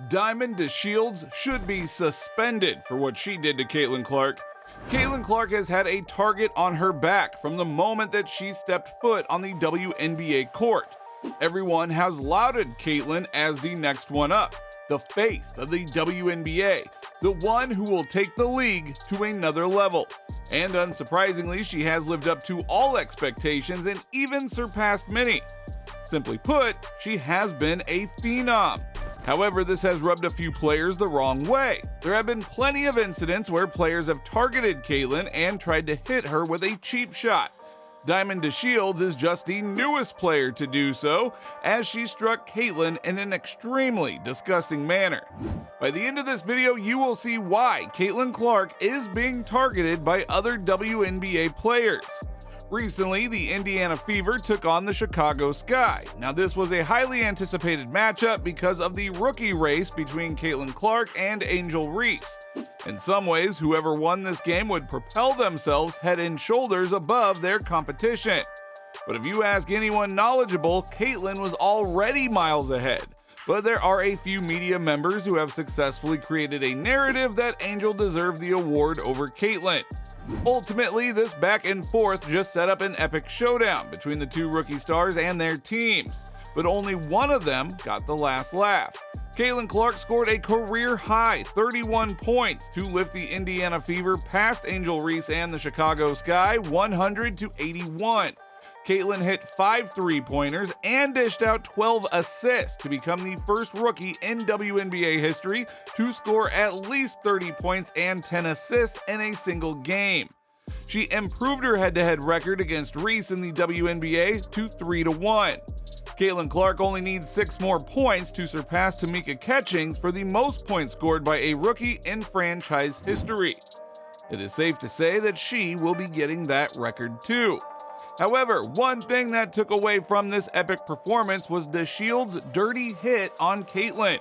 Diamond DeShields should be suspended for what she did to Caitlin Clark. Caitlin Clark has had a target on her back from the moment that she stepped foot on the WNBA court. Everyone has lauded Caitlin as the next one up, the face of the WNBA, the one who will take the league to another level. And unsurprisingly, she has lived up to all expectations and even surpassed many. Simply put, she has been a phenom. However, this has rubbed a few players the wrong way. There have been plenty of incidents where players have targeted Caitlin and tried to hit her with a cheap shot. Diamond DeShields is just the newest player to do so, as she struck Caitlin in an extremely disgusting manner. By the end of this video, you will see why Caitlin Clark is being targeted by other WNBA players. Recently, the Indiana Fever took on the Chicago Sky. Now, this was a highly anticipated matchup because of the rookie race between Caitlin Clark and Angel Reese. In some ways, whoever won this game would propel themselves head and shoulders above their competition. But if you ask anyone knowledgeable, Caitlin was already miles ahead. But there are a few media members who have successfully created a narrative that Angel deserved the award over Caitlin. Ultimately, this back and forth just set up an epic showdown between the two rookie stars and their teams, but only one of them got the last laugh. Caitlin Clark scored a career-high 31 points to lift the Indiana Fever past Angel Reese and the Chicago Sky 100-81. Caitlin hit 5 three-pointers and dished out 12 assists to become the first rookie in WNBA history to score at least 30 points and 10 assists in a single game. She improved her head-to-head record against Reese in the WNBA to 3-1. Caitlin Clark only needs 6 more points to surpass Tamika Catchings for the most points scored by a rookie in franchise history. It is safe to say that she will be getting that record too. However, one thing that took away from this epic performance was DeShields' dirty hit on Caitlin.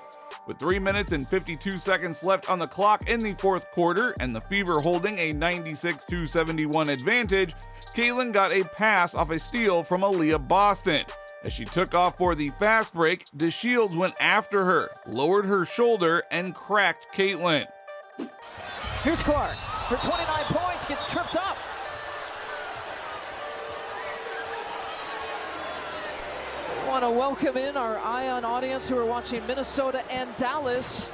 With 3 minutes and 52 seconds left on the clock in the fourth quarter and the Fever holding a 96-71 advantage, Caitlin got a pass off a steal from Aaliyah Boston. As she took off for the fast break, DeShields went after her, lowered her shoulder, and cracked Caitlin. Here's Clark for 29 points, gets tripped up. I want to welcome in our Ion audience who are watching Minnesota and Dallas.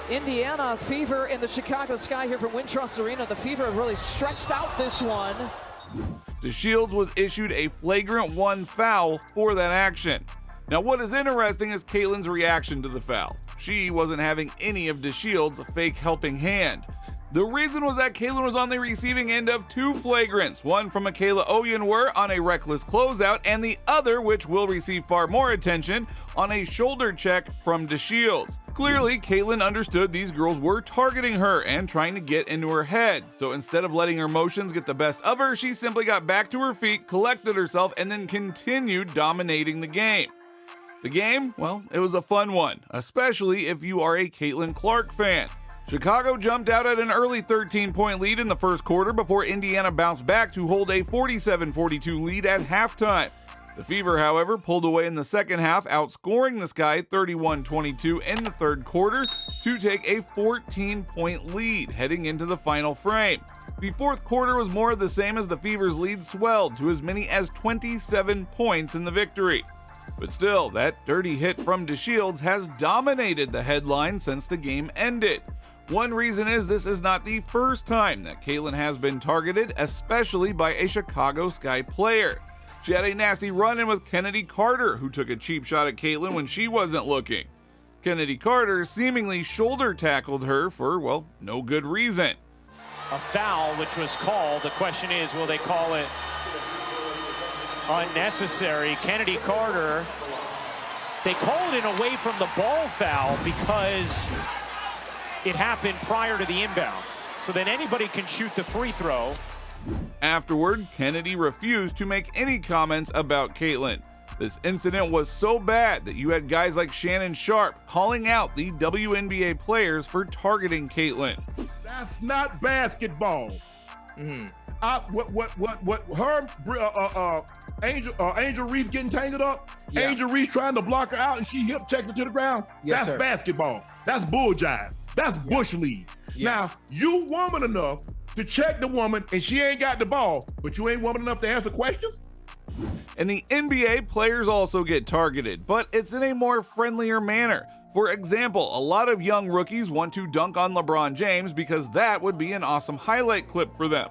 Indiana Fever in the Chicago Sky here from Wintrust Arena. The Fever have really stretched out this one. DeShields was issued a flagrant 1 foul for that action. Now, what is interesting is Caitlin's reaction to the foul. She wasn't having any of DeShields' fake helping hand. The reason was that Caitlin was on the receiving end of 2 flagrants, one from Michaela Oyenwer on a reckless closeout, and the other, which will receive far more attention, on a shoulder check from DeShields. Clearly, Caitlin understood these girls were targeting her and trying to get into her head, so instead of letting her emotions get the best of her, she simply got back to her feet, collected herself, and then continued dominating the game. The game? Well, it was a fun one, especially if you are a Caitlin Clark fan. Chicago jumped out at an early 13-point lead in the first quarter before Indiana bounced back to hold a 47-42 lead at halftime. The Fever, however, pulled away in the second half, outscoring the Sky 31-22 in the third quarter to take a 14-point lead heading into the final frame. The fourth quarter was more of the same as the Fever's lead swelled to as many as 27 points in the victory. But still, that dirty hit from DeShields has dominated the headline since the game ended. One reason is this is not the first time that Caitlin has been targeted, especially by a Chicago Sky player. She had a nasty run-in with Kennedy Carter, who took a cheap shot at Caitlin when she wasn't looking. Kennedy Carter seemingly shoulder tackled her for, well, no good reason. A foul which was called. The question is, will they call it unnecessary? Kennedy Carter, they called it away from the ball foul because it happened prior to the inbound. So then anybody can shoot the free throw. Afterward, Kennedy refused to make any comments about Caitlin. This incident was so bad that you had guys like Shannon Sharp calling out the WNBA players for targeting Caitlin. That's not basketball. Angel Reese getting tangled up? Yeah. Angel Reese trying to block her out and she hip checks it to the ground? Yes, That's sir. basketball. That's bull jive. That's bush league. Yeah. Now, you woman enough to check the woman and she ain't got the ball, but you ain't woman enough to answer questions? In the NBA, players also get targeted, but it's in a more friendlier manner. For example, a lot of young rookies want to dunk on LeBron James because that would be an awesome highlight clip for them.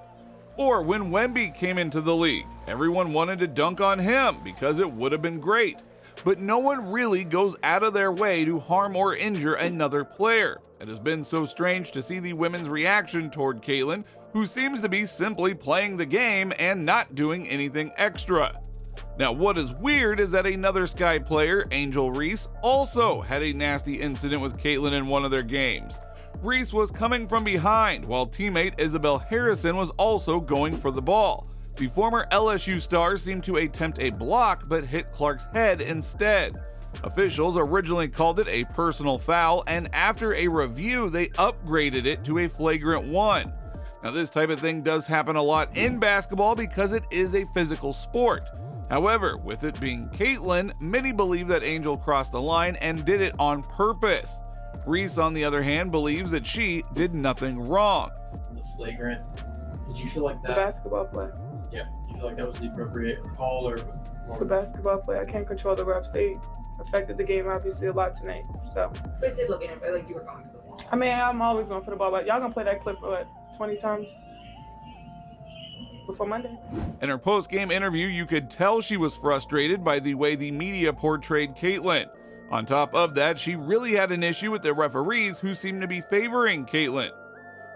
Or when Wemby came into the league, everyone wanted to dunk on him because it would have been great. But no one really goes out of their way to harm or injure another player. It has been so strange to see the women's reaction toward Caitlin, who seems to be simply playing the game and not doing anything extra. Now, what is weird is that another Sky player, Angel Reese, also had a nasty incident with Caitlin in one of their games. Reese was coming from behind, while teammate Isabel Harrison was also going for the ball. The former LSU star seemed to attempt a block but hit Clark's head instead. Officials originally called it a personal foul, and after a review, they upgraded it to a flagrant 1. Now, this type of thing does happen a lot in basketball because it is a physical sport. However, with it being Caitlin, many believe that Angel crossed the line and did it on purpose. Reese, on the other hand, believes that she did nothing wrong. The flagrant. Did you feel like The that? basketball play. Yeah. You feel like that was the appropriate call, or? It's a basketball play. I can't control the refs. They affected the game obviously a lot tonight. So But it did look innocent, like you were going for the ball. I mean, I'm always going for the ball, but y'all gonna play that clip 20 times before Monday? In her post-game interview, you could tell she was frustrated by the way the media portrayed Caitlin. On top of that, she really had an issue with the referees who seemed to be favoring Caitlin.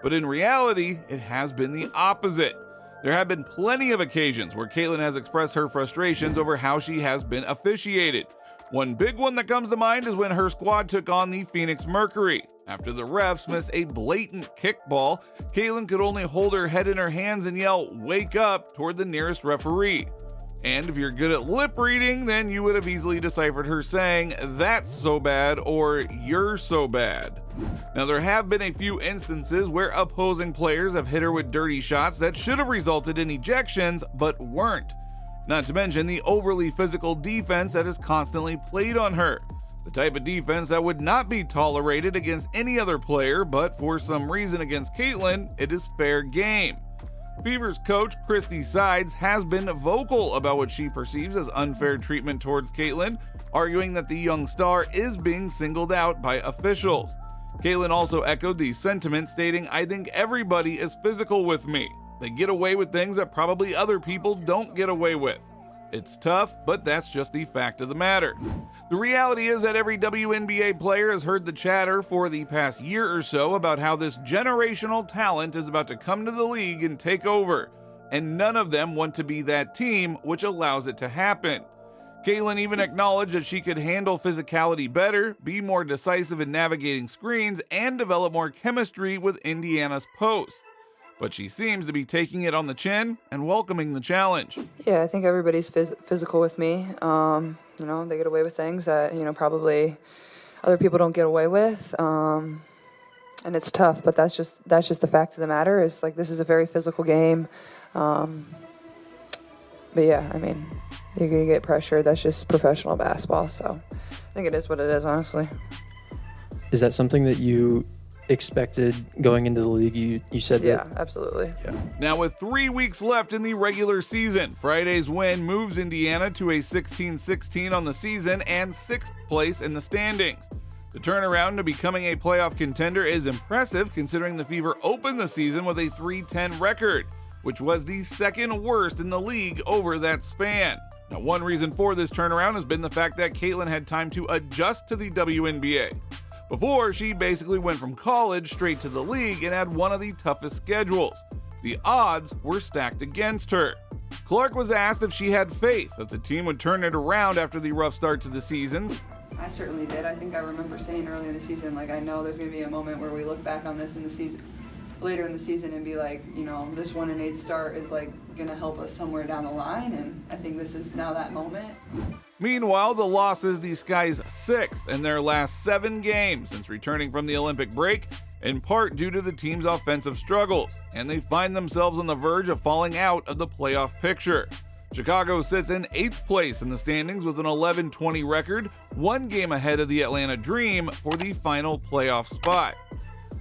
But in reality, it has been the opposite. There have been plenty of occasions where Caitlin has expressed her frustrations over how she has been officiated. One big one that comes to mind is when her squad took on the Phoenix Mercury. After the refs missed a blatant kickball, Caitlin could only hold her head in her hands and yell, "Wake up," toward the nearest referee. And if you're good at lip reading, then you would have easily deciphered her saying, "That's so bad," or "You're so bad." Now, there have been a few instances where opposing players have hit her with dirty shots that should have resulted in ejections, but weren't. Not to mention the overly physical defense that is constantly played on her. The type of defense that would not be tolerated against any other player, but for some reason against Caitlin, it is fair game. Fever's coach, Christy Sides, has been vocal about what she perceives as unfair treatment towards Caitlin, arguing that the young star is being singled out by officials. Caitlin also echoed the sentiment, stating, "I think everybody is physical with me. They get away with things that probably other people don't get away with. It's tough, but that's just the fact of the matter." The reality is that every WNBA player has heard the chatter for the past year or so about how this generational talent is about to come to the league and take over, and none of them want to be that team, which allows it to happen. Caitlin even acknowledged that she could handle physicality better, be more decisive in navigating screens, and develop more chemistry with Indiana's post. But she seems to be taking it on the chin and welcoming the challenge. Yeah, I think everybody's physical with me. They get away with things that, probably other people don't get away with. And it's tough, but that's just the fact of the matter. Is like, this is a very physical game. But yeah, I mean, you're going to get pressure. That's just professional basketball. So I think it is what it is, honestly. Is that something that you expected going into the league? You said that. Yeah, absolutely. Yeah. Now, with 3 weeks left in the regular season, Friday's win moves Indiana to a 16-16 on the season and 6th place in the standings. The turnaround to becoming a playoff contender is impressive, considering the Fever opened the season with a 3-10 record, which was the second worst in the league over that span. Now, one reason for this turnaround has been the fact that Caitlin had time to adjust to the WNBA. Before, she basically went from college straight to the league and had one of the toughest schedules. The odds were stacked against her. Clark was asked if she had faith that the team would turn it around after the rough start to the season. I certainly did. I think I remember saying early in the season, I know there's going to be a moment where we look back on this in the season, later in the season, and be like, this 1-8 start is going to help us somewhere down the line, and I think this is now that moment. Meanwhile, the loss is the Sky's 6th in their last 7 games since returning from the Olympic break, in part due to the team's offensive struggles, and they find themselves on the verge of falling out of the playoff picture. Chicago sits in 8th place in the standings with an 11-20 record, 1 game ahead of the Atlanta Dream for the final playoff spot.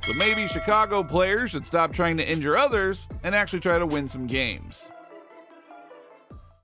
So maybe Chicago players should stop trying to injure others and actually try to win some games.